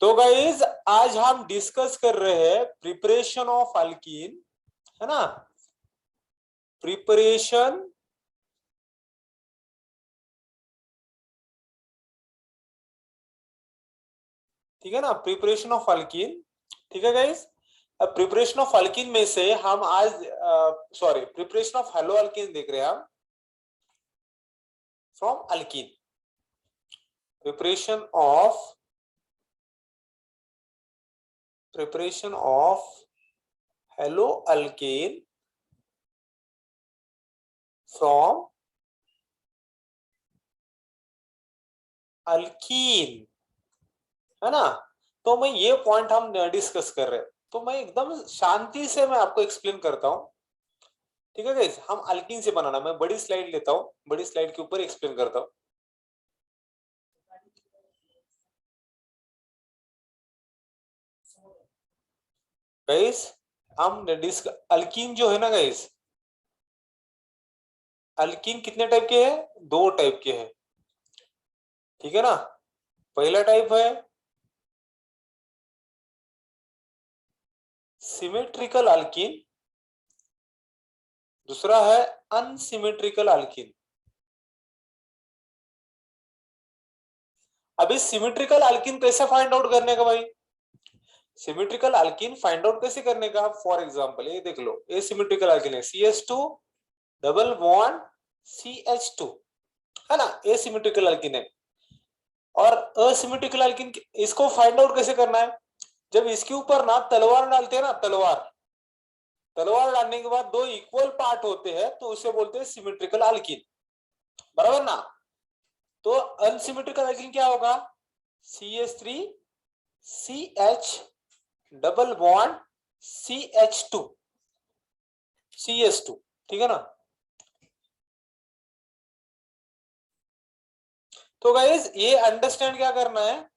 तो गाइज आज हम डिस्कस कर रहे हैं प्रिपरेशन ऑफ अल्कीन, है ना। प्रिपरेशन ठीक है ना, प्रिपरेशन ऑफ अल्कीन। ठीक है गाइज, अब प्रिपरेशन ऑफ अल्कीन में से हम आज प्रिपरेशन ऑफ हेलो अल्कीन देख रहे हैं हम from alkyne. Preparation of hello alkyne from alkyne, है ना। तो मैं ये पॉइंट हम डिस्कस कर रहे हैं, तो मैं एकदम शांति से मैं आपको एक्सप्लेन करता हूं। ठीक है गाइस, हम अल्कीन से बनाना, मैं बड़ी स्लाइड लेता हूं, बड़ी स्लाइड के ऊपर एक्सप्लेन करता हूं। गाइस हम अल्कीन जो है ना गाइस, अल्कीन कितने टाइप के हैं? दो टाइप के हैं, ठीक है ना। पहला टाइप है सिमेट्रिकल अल्कीन, दूसरा है अनसिमेट्रिकल अल्कीन। अभी सिमेट्रिकल अल्कीन कैसे फाइंड आउट करने का भाई? सिमेट्रिकल अल्कीन फाइंड आउट कैसे करने का? फॉर एग्जांपल ये देख लो, ये सिमेट्रिकल अल्कीन है, CH2 डबल बॉन्ड CH2, है ना, ये सिमेट्रिकल अल्कीन है। और असिमेट्रिकल अल्कीन इसको फाइंड आउट कैसे करना है? जब इसके ऊपर ना तलवार डालते हैं ना, तलवार डालने के बाद दो इक्वल पार्ट होते हैं तो उसे बोलते हैं सिमेट्रिकल अल्कीन, बराबर ना। तो अनसिमेट्रिकल अल्कीन क्या होगा? CH3 CH double bond CH2 CH2, ठीक है ना। तो गाइस ये अंडरस्टैंड क्या करना है,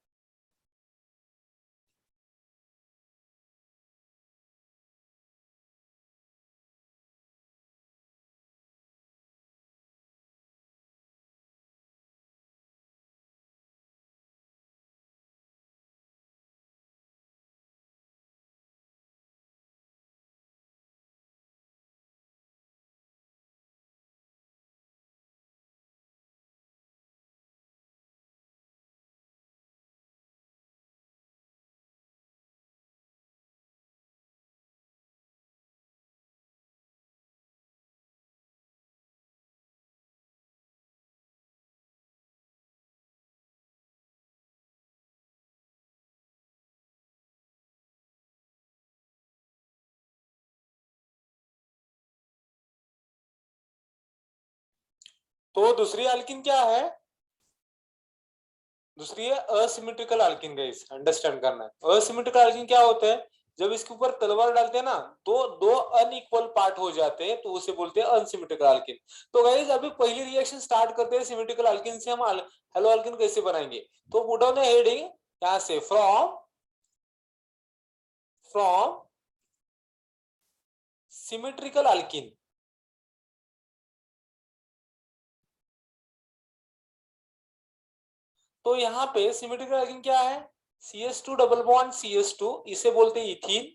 तो दूसरी अल्कीन क्या है? दूसरी है असिमेट्रिकल अल्कीन। गाइस अंडरस्टैंड करना है, असिमेट्रिकल अल्कीन क्या होता है? जब इसके ऊपर तलवार डालते हैं ना तो दो अनइक्वल पार्ट हो जाते हैं तो उसे बोलते हैं अनसिमेट्रिकल अल्कीन। तो गाइस अभी पहली रिएक्शन स्टार्ट करते हैं सिमेट्रिकल अल्कीन से। हम हेलो अल्कीन कैसे बनाएंगे? तो पुट ऑन द हेडिंग यहां से फ्रॉम सिमेट्रिकल अल्कीन। तो यहाँ पे सिमेट्रिकल अल्कीन क्या है? CH2 डबल बॉन्ड CH2, इसे बोलते हैं इथीन।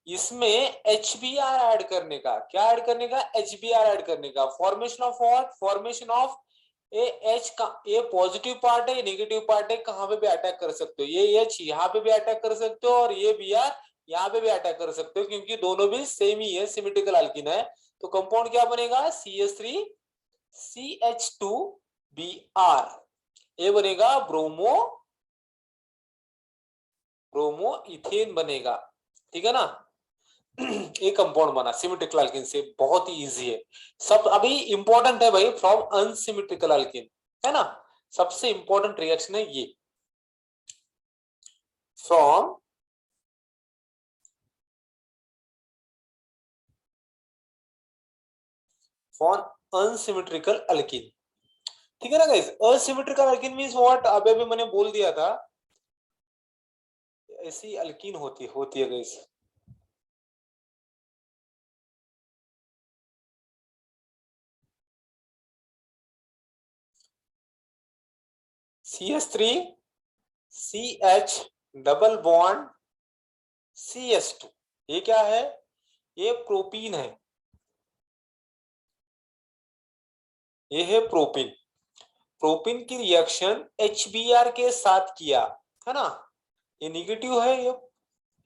इसमें HBr ऐड करने का, क्या ऐड करने का? HBr ऐड करने का। Formation of what? Formation of A H का, ये पॉजिटिव पार्ट है, नेगेटिव पार्ट है, कहां पे भी अटैक कर सकते हो। ये H यहाँ पे भी अटैक कर सकते हो और ये Br यहाँ पे भी अटैक कर सकते हो, क्योंकि दोनों भी सेम ही है, सिमेट्रिकल अल्कीन है। तो कंपाउंड क्या बनेगा? CH3 CH2Br, ये बनेगा ब्रोमो इथेन बनेगा, ठीक है ना। एक कंपाउंड बना सिमेट्रिकल अल्कीन से, बहुत ही इजी है। सब अभी इंपॉर्टेंट है भाई, फ्रॉम अनसिमेट्रिकल अल्कीन, है ना। सबसे इंपॉर्टेंट रिएक्शन है ये, फ्रॉम फॉर अनसिमेट्रिकल अल्कीन, ठीक है ना guys. Asymmetrical alkyne means what? अभी अभी मैंने बोल दिया था, ऐसी अल्कीन होती है guys. CH3 CH double bond CS2, ये क्या है? ये प्रोपीन है, ये है प्रोपीन। प्रोपीन की रिएक्शन HBr के साथ किया है ना, ये निगेटिव है,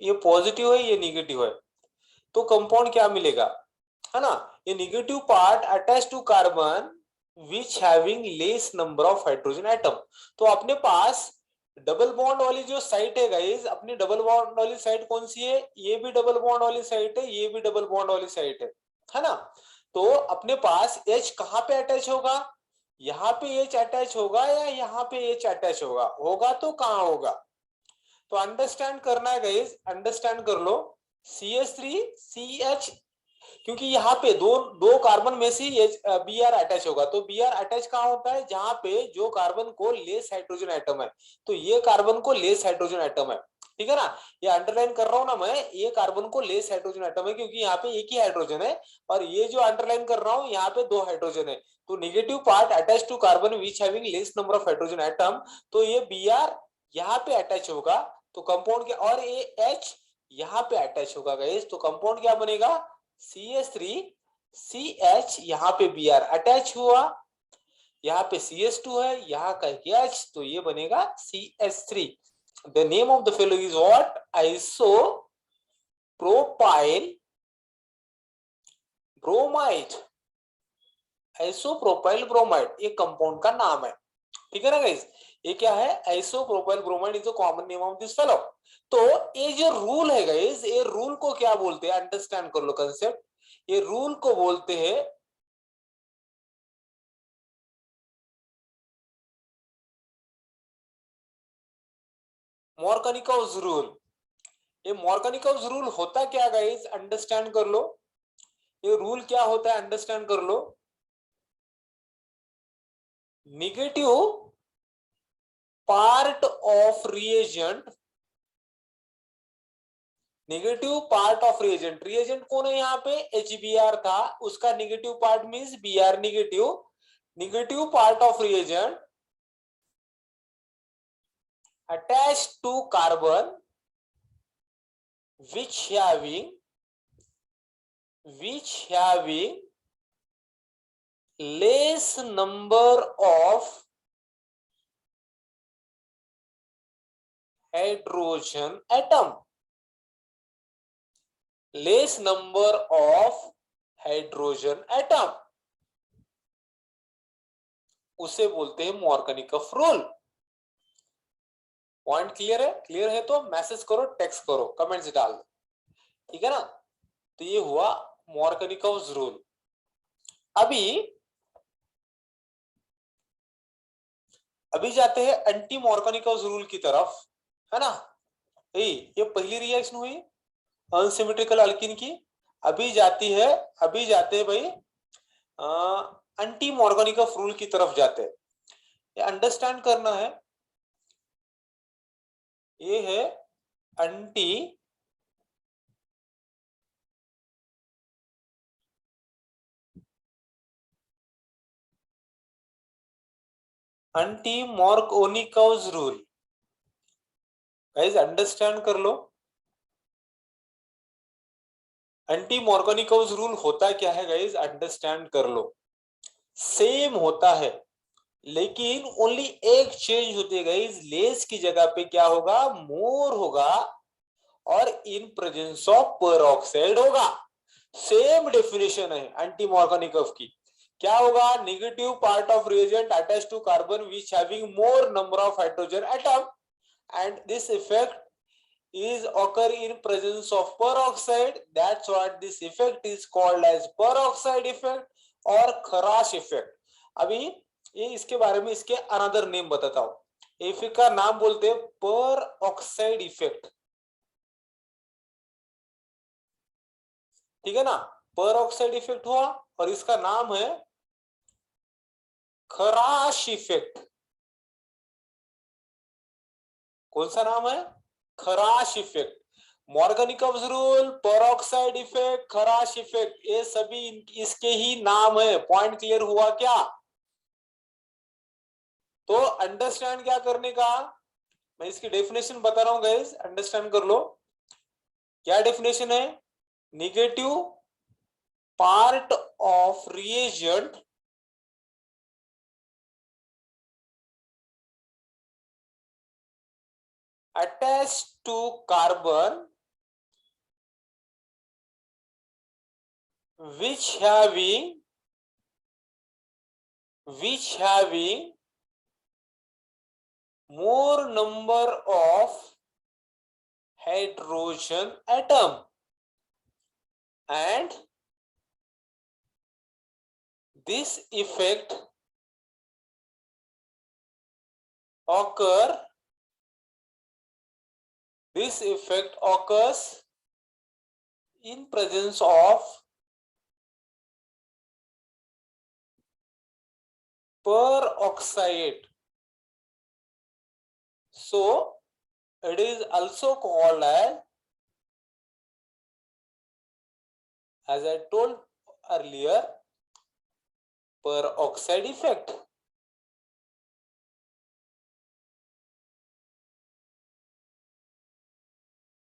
ये पॉजिटिव है, ये निगेटिव है, तो कंपाउंड क्या मिलेगा, है ना? ये negative part attach to carbon which having less number of hydrogen atom. तो अपने पास डबल बॉन्ड वाली जो साइट है गाइस, अपनी डबल बॉन्ड वाली साइट कौन सी है? ये भी डबल बॉन्ड वाली साइट है, ये भी डबल बॉन्ड वाली साइट है ना? तो अपने पास H कहाँ पे अटैच होगा? यहाँ पे H अटैच होगा या यहाँ पे H अटैच होगा? होगा तो कहाँ होगा? तो अंडरस्टैंड करना है गाइस, अंडरस्टैंड कर लो। CH3 CH, क्योंकि यहाँ पे दो दो कार्बन में से Br अटैच होगा, तो Br अटैच कहाँ होता है? जहां पे जो कार्बन को लेस हाइड्रोजन एटम है, तो ये कार्बन को लेस हाइड्रोजन एटम है, ठीक है ना? ये अंडरलाइन कर रहा हूं ना मैं, ये कार्बन को लेस हाइड्रोजन एटम है, क्योंकि यहाँ पे एक ही हाइड्रोजन है, और ये जो अंडरलाइन कर रहा हूँ यहाँ पे दो हाइड्रोजन है, तो negative part attach to carbon which having less number of hydrogen atom, तो ये Br यहाँ पे अटैच होगा, तो कंपाउंड क्या, और ये H यहाँ पे अटैच होगा गाइस, तो कंपाउंड क्या बनेगा? CH3 CH, यहाँ पे Br अटैच हुआ, यहाँ पे CH2 है, यहाँ का H, तो ये बनेगा CH3। The name of the fellow is what? Isopropyl bromide, isopropyl bromide, ये कंपाउंड का नाम है, ठीक है ना गाइस? ये क्या है? Isopropyl bromide is the common name of this fellow. तो ये जो रूल है गाइस, ये रूल को क्या बोलते हैं? अंडरस्टैंड कर लो कंसेप्ट। ये रूल को बोलते हैं मॉर्कोनिकॉव्स रूल। ये मॉर्कोनिकॉव्स रूल होता क्या गाइस? अंडरस्टैंड कर लो, ये रूल क्या होता है? अंडरस्टैंड कर लो। Negative part of reagent, negative part of reagent, reagent कौन है यहाँ पे? HBr था, उसका negative part means Br negative, negative part of reagent attached to carbon which having less number of hydrogen atom, less number of hydrogen atom, उसे बोलते हैं Markovnikov rule. Point clear है? क्लियर है तो मैसेज करो, text करो, comments डाल दो, ठीक है ना? तो ये हुआ मॉर्कोनिकॉफ रूल। अभी जाते हैं एंटी मॉर्कोनिकॉफ रूल की तरफ, है ना? ये पहली रिएक्शन हुई अनसिमेट्रिकल अल्कीन की। अभी जाते हैं भाई एंटी मॉर्कोनिकॉफ रूल की तरफ जाते हैं। ये अंडरस्टैंड करना है, ये है anti Markovnikov rule. Guys understand कर लो, एंटी मॉर्कोनिकॉफ रूल होता क्या है गाइस? अंडरस्टैंड कर लो। सेम होता है, लेकिन ओनली एक चेंज होती है गाइस, लेस की जगह पे क्या होगा? मोर होगा, और इन प्रेजेंस ऑफ पेरोक्साइड होगा। सेम डेफिनेशन है एंटी मॉर्कोनिकॉफ की। क्या होगा? Negative part of reagent attach to carbon which having more number of hydrogen atom, and this effect is occur in presence of peroxide. That's what this effect is called as peroxide effect or खराश effect। अभी ये इसके बारे में इसके another name बताता हूं। Effect का नाम बोलते हैं पेरोक्साइड इफेक्ट, ठीक है ना? पेरोक्साइड इफेक्ट हुआ, और इसका नाम है खराश इफेक्ट। कौन सा नाम है? खराश effect. Markovnikov rule, peroxide effect, खराश इफेक्ट, ये सभी इसके ही नाम है। पॉइंट क्लियर हुआ क्या? तो अंडरस्टैंड क्या करने का मैं इसकी डेफिनेशन बता रहा हूं गाइस, अंडरस्टैंड कर लो। क्या डेफिनेशन है? Negative part of reagent attached to carbon which having more number of hydrogen atom and this effect occurs in presence of peroxide. So it is also called as I told earlier, peroxide effect.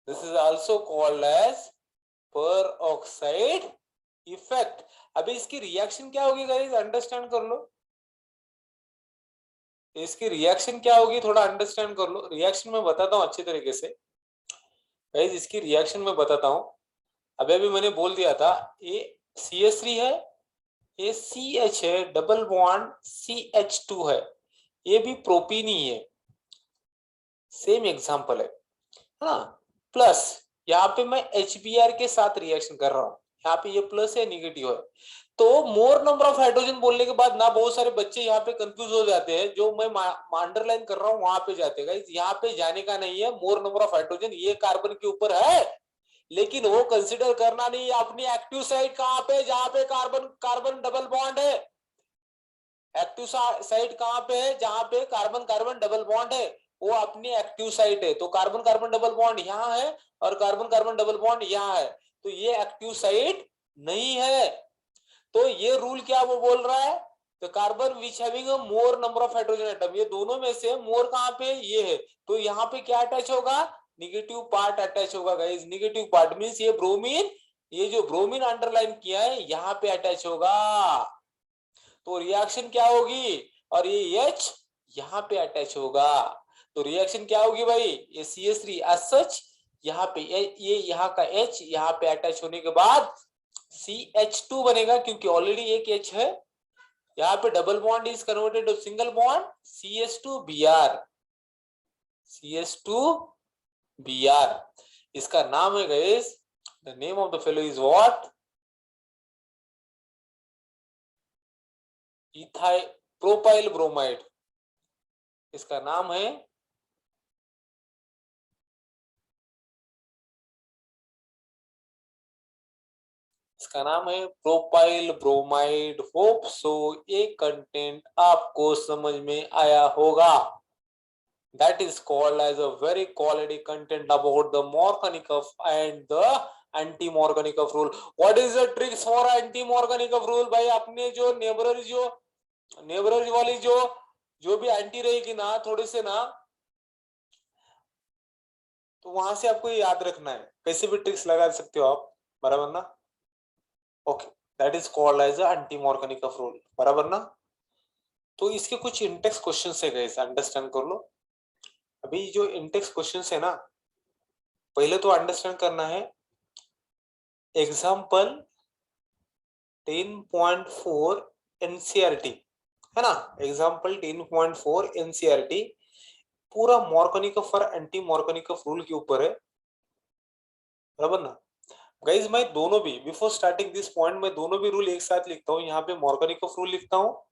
This is also called as peroxide effect. अभी इसकी reaction क्या होगी guys, understand कर लो। इसकी reaction क्या होगी थोड़ा understand कर लो। रिएक्शन मैं बताता हूँ अच्छी तरीके से गाइस, इसकी रिएक्शन मैं बताता हूँ। अभी अभी मैंने बोल दिया था, ये CH3 है, ये CH है, डबल बॉन्ड CH2 है, ये भी प्रोपीन ही है, सेम एग्जांपल है ना। प्लस यहाँ पे मैं HBr के साथ रिएक्शन कर रहा हूँ, यहाँ पे ये प्लस है, नेगेटिव है। तो मोर नंबर ऑफ हाइड्रोजन बोलने के बाद ना बहुत सारे बच्चे यहाँ पे कंफ्यूज हो जाते हैं, जो मैं अंडरलाइन कर रहा हूँ वहां पे जाते हैं। यहाँ पे जाने का नहीं है। मोर नंबर ऑफ हाइड्रोजन ये कार्बन के ऊपर है, लेकिन वो कंसिडर करना नहीं है अपनी एक्टिव साइड कहाँ पे, जहां पे कार्बन कार्बन डबल बॉन्ड है। एक्टिव साइड कहाँ पे है, जहां पे कार्बन कार्बन डबल बॉन्ड है, वो अपनी एक्टिव साइट है। तो कार्बन कार्बन डबल बॉन्ड यहाँ है और कार्बन कार्बन डबल बॉन्ड यहाँ है, तो ये एक्टिव साइट नहीं है। तो ये रूल क्या वो बोल रहा है, तो carbon which having a more number of hydrogen atom, ये दोनों में से मोर कहाँ पे, ये है। तो यहाँ पे क्या अटैच होगा, निगेटिव पार्ट अटैच होगा गाइस। निगेटिव पार्ट मींस ये ब्रोमीन, ये जो ब्रोमीन अंडरलाइन किया है यहाँ पे अटैच होगा। तो रिएक्शन क्या होगी, और ये H यहाँ पे अटैच होगा। तो रिएक्शन क्या होगी भाई, ये CH3 एज सच यहाँ पे ये यहाँ का H यहाँ पे अटैच होने के बाद CH2 बनेगा, क्योंकि ऑलरेडी एक H है। यहाँ पे double bond is converted to single bond, CH2Br, CH2Br। इसका नाम है guys, the name of the fellow is what, ethyl propyl bromide. इसका नाम है प्रोपाइल ब्रोमाइड। होप सो ये कंटेंट आपको समझ में आया होगा। That is called as a very quality content about the Morganikoff and the anti-Morganikoff rule. What is the tricks for anti-Morganikoff rule? भाई अपने जो नेबररी वाली जो भी एंटी रहेगी ना, थोड़े से ना, तो वहां से आपको ये याद रखना है, कैसे भी ट्रिक्स लगा सकते हो आप, बराबर ना। Okay, that is called as anti Markovnikov rule, बराबर ना। तो इसके कुछ इंटेक्स क्वेश्चन है गाइस, अंडरस्टैंड कर लो। अभी जो इंटेक्स क्वेश्चन है ना, पहले तो अंडरस्टैंड करना है एग्जाम्पल 10.4 एनसीईआरटी है ना। एग्जाम्पल 10.4 एनसीईआरटी पूरा मॉर्गनिकॉफ और एंटी मॉर्गनिकॉफ रूल के ऊपर है, बराबर ना। गाइज मैं दोनों भी, बिफोर स्टार्टिंग दिस पॉइंट, मैं दोनों भी रूल एक साथ लिखता हूँ। यहाँ पे मॉर्गनिकॉफ रूल लिखता हूँ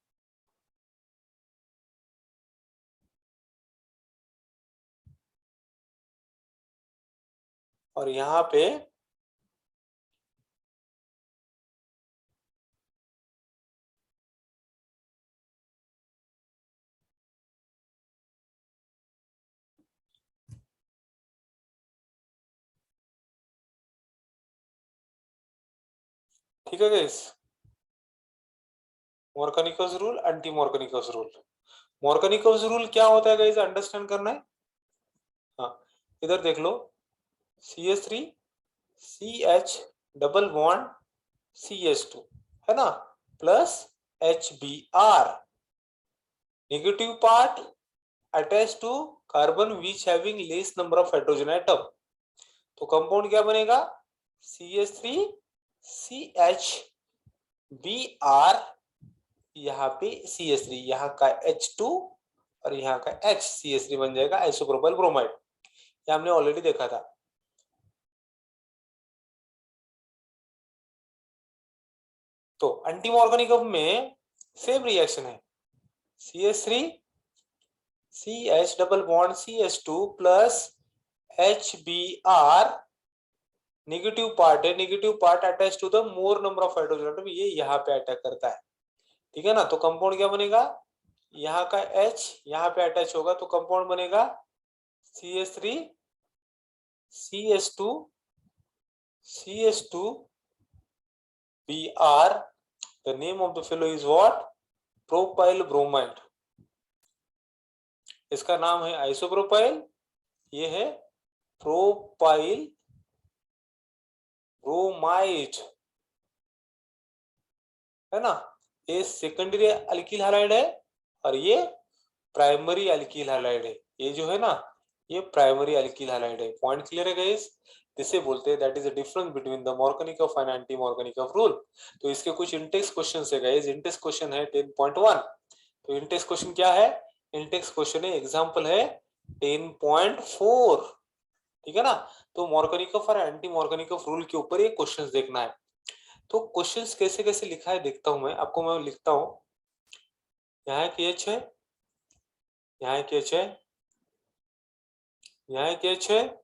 और यहाँ पे ठीक है guys, Markovnikov rule, anti Markovnikov rule. Markovnikov rule क्या होता है गाइस, अंडरस्टैंड करना है। हाँ इधर देख लो, CH3 CH double bond CH2 है ना, plus HBr, negative part attach to carbon which having less number of hydrogen atom. तो कंपाउंड क्या बनेगा, CH3 CHBr, यहाँ पे CH3, यहाँ का H2 और यहाँ का H, CH3 बन जाएगा आइसोप्रोपाइल ब्रोमाइड। ये हमने ऑलरेडी देखा था। तो एंटीमॉर्गेनिक में सेम रिएक्शन है, CH3 CH double bond CH2 plus HBr, negative part है, negative part attach to the more number of hydrogen atom, ये यहाँ पे अटैक करता है, ठीक है ना। तो कंपाउंड क्या बनेगा, यहाँ का H यहाँ पे अटैच होगा तो कंपाउंड बनेगा CH3 CH2 CH2 Br, the name of the fellow is what, propyl bromide. इसका नाम है आइसोप्रोपाइल, ये है प्रोपाइल ब्रोमाइड, है ना। ये सेकेंडरी अल्किल हैलाइड है और ये प्राइमरी अल्किल हैलाइड है। ये जो है ना, ये प्राइमरी अल्किल हैलाइड है। पॉइंट क्लियर है गाइस, जिसे बोलते हैं that is the difference between the Markovnikov and anti Markovnikov rule. तो इसके कुछ इंटेक्स क्वेश्चन है गाइस। इंटेक्स क्वेश्चन है 10.1। तो इंटेक्स क्वेश्चन क्या है, इंटेक्स क्वेश्चन है एग्जांपल है 10.4, ठीक है ना। तो Markovnikov और एंटी Markovnikov रूल के ऊपर ये क्वेश्चंस देखना है। तो क्वेश्चंस कैसे कैसे लिखा है देखता हूं मैं आपको, मैं लिखता हूं। यहाँ एक H है, यहाँ एक H है, यहाँ एक H है,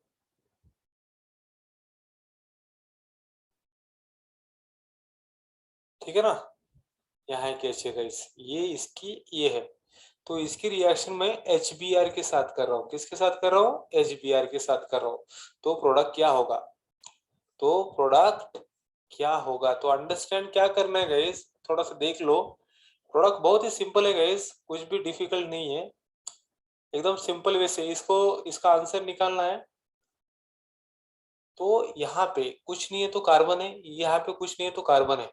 ठीक है ना, यहाँ एक H है गाइस, ये इसकी ये है। तो इसकी रिएक्शन में HBr के साथ कर रहा हूँ। किसके साथ कर रहा हूँ, HBr के साथ कर रहा हूँ। तो प्रोडक्ट क्या होगा, तो प्रोडक्ट क्या होगा, तो अंडरस्टैंड क्या करना है गाइस, थोड़ा सा देख लो। प्रोडक्ट बहुत ही सिंपल है गाइस, कुछ भी डिफिकल्ट नहीं है, एकदम सिंपल वे से इसको इसका आंसर निकालना है। तो यहाँ पे कुछ नहीं है तो कार्बन है, यहाँ पे कुछ नहीं है तो कार्बन है।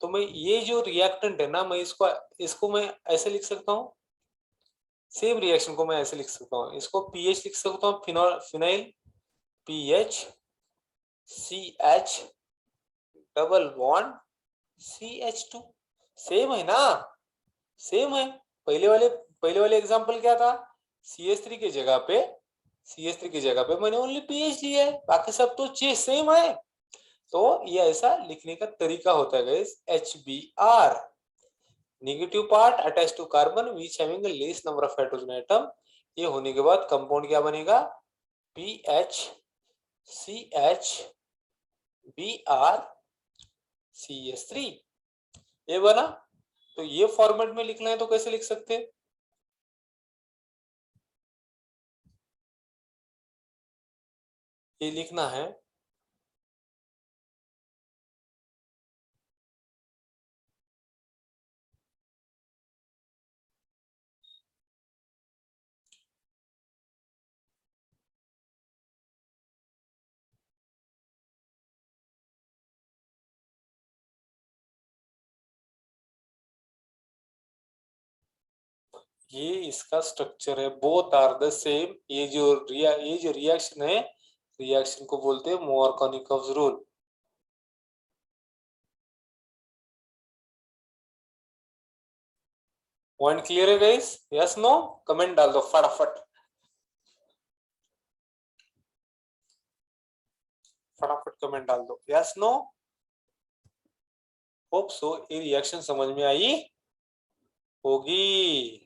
तो मैं ये जो रिएक्टेंट है ना, मैं इसको इसको मैं ऐसे लिख सकता हूँ, सेम रिएक्शन को मैं ऐसे लिख सकता हूँ, इसको पीएच लिख सकता हूँ, phenyl pH CH double bond CH2, same है ना, सेम है। पहले वाले एग्जांपल क्या था, CH3 की जगह पे मैंने ओनली पीएच लिया है, बाकी सब तो चीज सेम है। तो ये ऐसा लिखने का तरीका होता है guys, HBr, negative part attach to carbon which having less number of hydrogen atom. ये होने के बाद कंपाउंड क्या बनेगा, PH CH Br CH3, ये बना। तो ये फॉर्मेट में लिखना है तो कैसे लिख सकते हैं, ये लिखना है ये इसका स्ट्रक्चर है, बोथ आर द सेम। ये जो रिएक्शन है, रिएक्शन को बोलते हैं Markovnikov's रूल। पॉइंट क्लियर है गाइस, यस नो, कमेंट डाल दो फटाफट, फटाफट कमेंट डाल दो, यस नो। होप सो ये रिएक्शन समझ में आई होगी।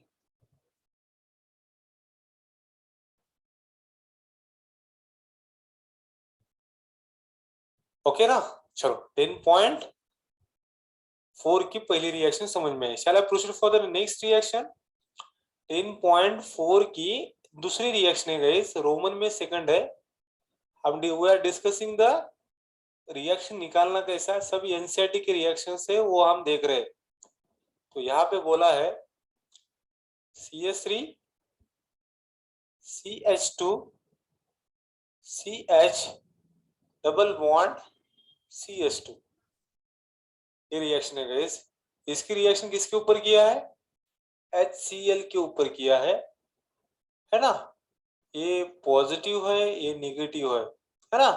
ओके ना, चलो 10.4 की पहली रिएक्शन समझ में आई। Shall I proceed for the next reaction. 10.4 की दूसरी रिएक्शन है गाइस, रोमन में सेकंड है। हम we are discussing the reaction निकालना कैसा, सब एनसीईआरटी के रिएक्शन है वो हम देख रहे हैं। तो यहाँ पे बोला है CH3 CH2 CH double bond CS2, ये रिएक्शन है गाइस। इसकी रिएक्शन किसके ऊपर किया है? HCl के ऊपर किया है ना। ये पॉजिटिव है, ये निगेटिव है ना।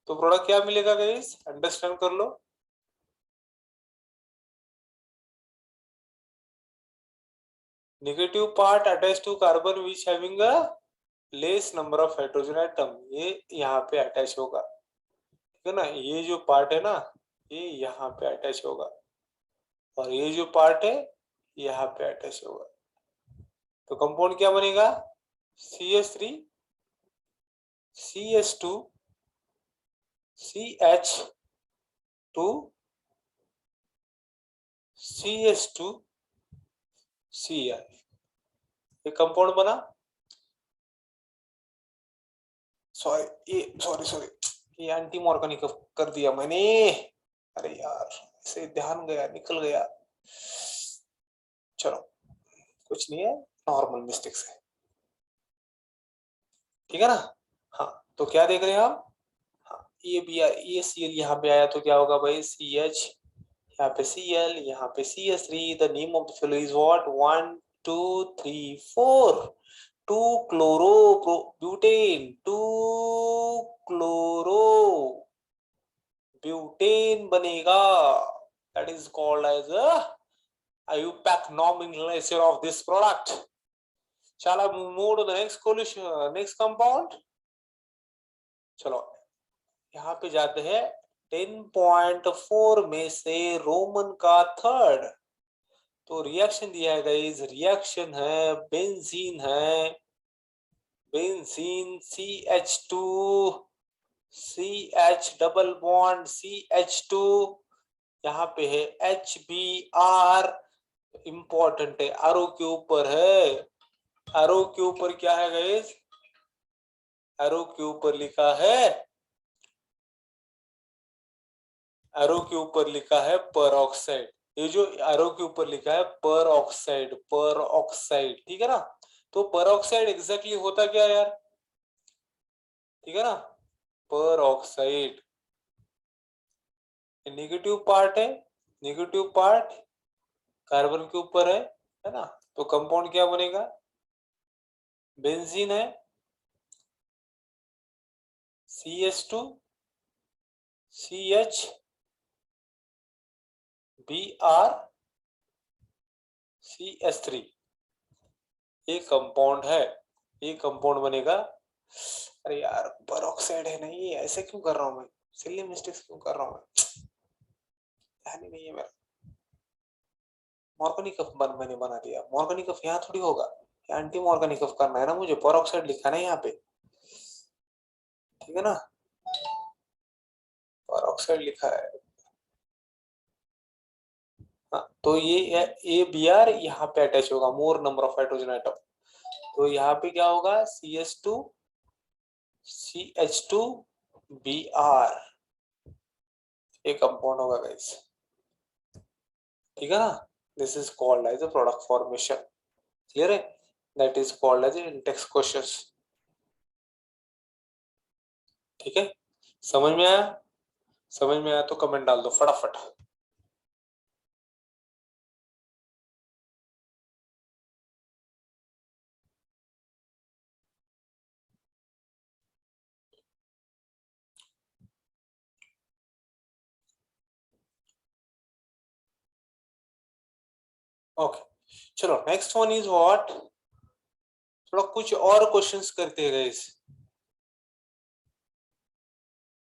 तो प्रोडक्ट क्या मिलेगा गाइस, अंडरस्टैंड कर लो। Negative part attach to carbon which having a less number of hydrogen atom, ये यहाँ पे अटैच होगा, ठीक है ना। ये जो पार्ट है ना, ये यहाँ पे अटैच होगा, और ये जो पार्ट है यहाँ पे अटैच होगा। तो कंपाउंड क्या बनेगा? CH3 CS2 CH2 CS2 Cl, ये कंपाउंड बना। सॉरी ये एंटी मॉर्गेनिक कर दिया मैंने। अरे यार, इसे ध्यान गया, निकल गया। चलो कुछ नहीं है, नॉर्मल मिस्टेक्स है, ठीक है ना। हाँ, तो क्या देख रहे हैं हम? हाँ, ये भी ये Cl यहाँ पे आया तो क्या होगा भाई, CH, यहाँ पे Cl, यहाँ पे CS3। The name of the fellow is what? 1 2 3 4 2 chloro butane, 2 chloro butane बनेगा। That is called as a IUPAC nomenclature of this product. Shall I move to the next solution, next compound? चलो यहाँ पे जाते हैं 10.4 में से Roman का third. तो रिएक्शन दिया है गाइस, रिएक्शन है बेंजीन, है benzene CH2 CH double bond CH2, यहाँ पे है HBr, इंपॉर्टेंट है, आरो के ऊपर है। आरो के ऊपर क्या है गाइस? एरो के ऊपर लिखा है, एरो के ऊपर लिखा है पर ऑक्साइड। ये जो एरो के ऊपर लिखा है पर ऑक्साइड, पर ऑक्साइड, ठीक है ना। तो पर ऑक्साइड एग्जैक्टली होता क्या यार, ठीक है ना। पर ऑक्साइड नेगेटिव पार्ट है, नेगेटिव पार्ट कार्बन के ऊपर है ना। तो कंपाउंड क्या बनेगा? बेंजीन है, CH2 CH Br CS3, ये कंपाउंड है, ये कंपाउंड बनेगा। अरे यार, पर ऑक्साइड है नहीं, ऐसे क्यों कर रहा हूं मैं, सिली मिस्टेक्स क्यों कर रहा हूं मैं, ध्यान ही नहीं है मेरा। मॉर्गेनिकफ मैंने बना दिया, मॉर्गेनिकफ यहाँ थोड़ी होगा, एंटी मॉर्गेनिकफ करना है ना मुझे, पर ऑक्साइड लिखा ना यहाँ पे, ठीक है ना, पर ऑक्साइड लिखा है। हाँ, तो ये Br यहाँ पे अटैच होगा, मोर नंबर ऑफ हाइड्रोजन एटम। तो यहाँ पे क्या होगा? CH2 CH2 Br, ये कंपाउंड होगा गाइस, ठीक है ना। This is called as a product formation, clear है? That is called as index questions, ठीक है। समझ में आया? समझ में आया तो कमेंट डाल दो फटाफट। ओके, चलो नेक्स्ट वन इज व्हाट, थोड़ा कुछ और क्वेश्चंस करते हैं गाइस,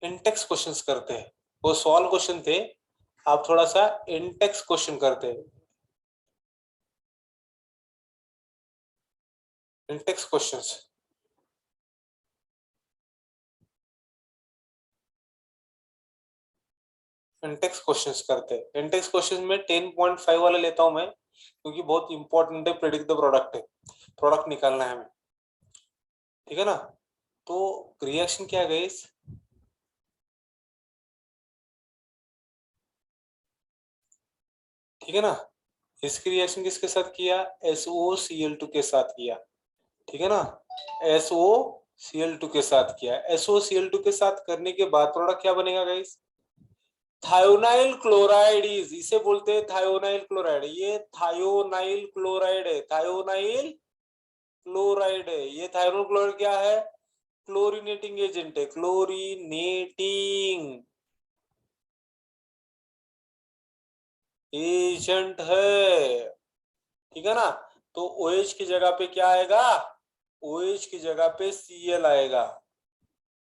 इंटेक्स क्वेश्चंस करते हैं। वो सॉल्व क्वेश्चन थे, आप थोड़ा सा इंटेक्स क्वेश्चन करते हैं, इंटेक्स क्वेश्चंस। इंटेक्स क्वेश्चंस करते हैं। इंटेक्स क्वेश्चन में 10.5 वाला लेता हूं मैं, क्योंकि बहुत इंपॉर्टेंट है, प्रेडिक्ट द प्रोडक्ट है, प्रोडक्ट निकालना है हमें, ठीक है ना। तो रिएक्शन क्या है गाइस, ठीक है ना। इसकी रिएक्शन किसके साथ किया? SOCl2 के साथ किया, ठीक है ना। SO Cl2 के साथ किया है, SOCl2 के साथ करने के बाद प्रोडक्ट क्या बनेगा गाइस? थायोनाइल क्लोराइड इज, इसे बोलते हैं थायोनाइल क्लोराइड। ये थायोनाइल क्लोराइड है, थायोनाइल क्लोराइड है। ये थायोनाइल क्लोराइड क्या है? क्लोरीनेटिंग एजेंट है, क्लोरीनेटिंग एजेंट है, ठीक है ना। तो OH की जगह पे क्या आएगा? OH की जगह पे Cl आएगा।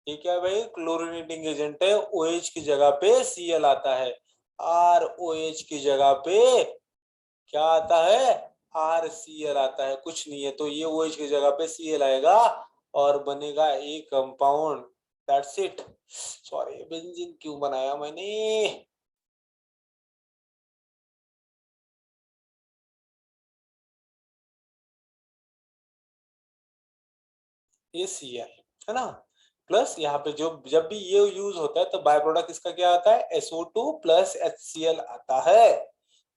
ये क्या है भाई? क्लोरीनेटिंग एजेंट है, OH की जगह पे Cl आता है। ROH की जगह पे क्या आता है? RCl आता है, कुछ नहीं है। तो ये OH की जगह पे Cl आएगा और बनेगा एक compound, that's it. Sorry, benzene क्यों बनाया मैंने? ये Cl है ना, प्लस यहाँ पे जो जब भी ये यूज होता है तो बाय प्रोडक्ट इसका क्या आता है? SO2 प्लस HCl आता है।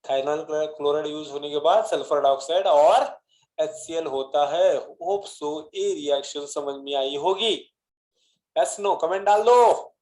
थाइनल क्लोराइड यूज होने के बाद सल्फर डाइऑक्साइड और HCl होता है। होप सो ये रिएक्शन समझ में आई होगी। यस नो कमेंट डाल दो।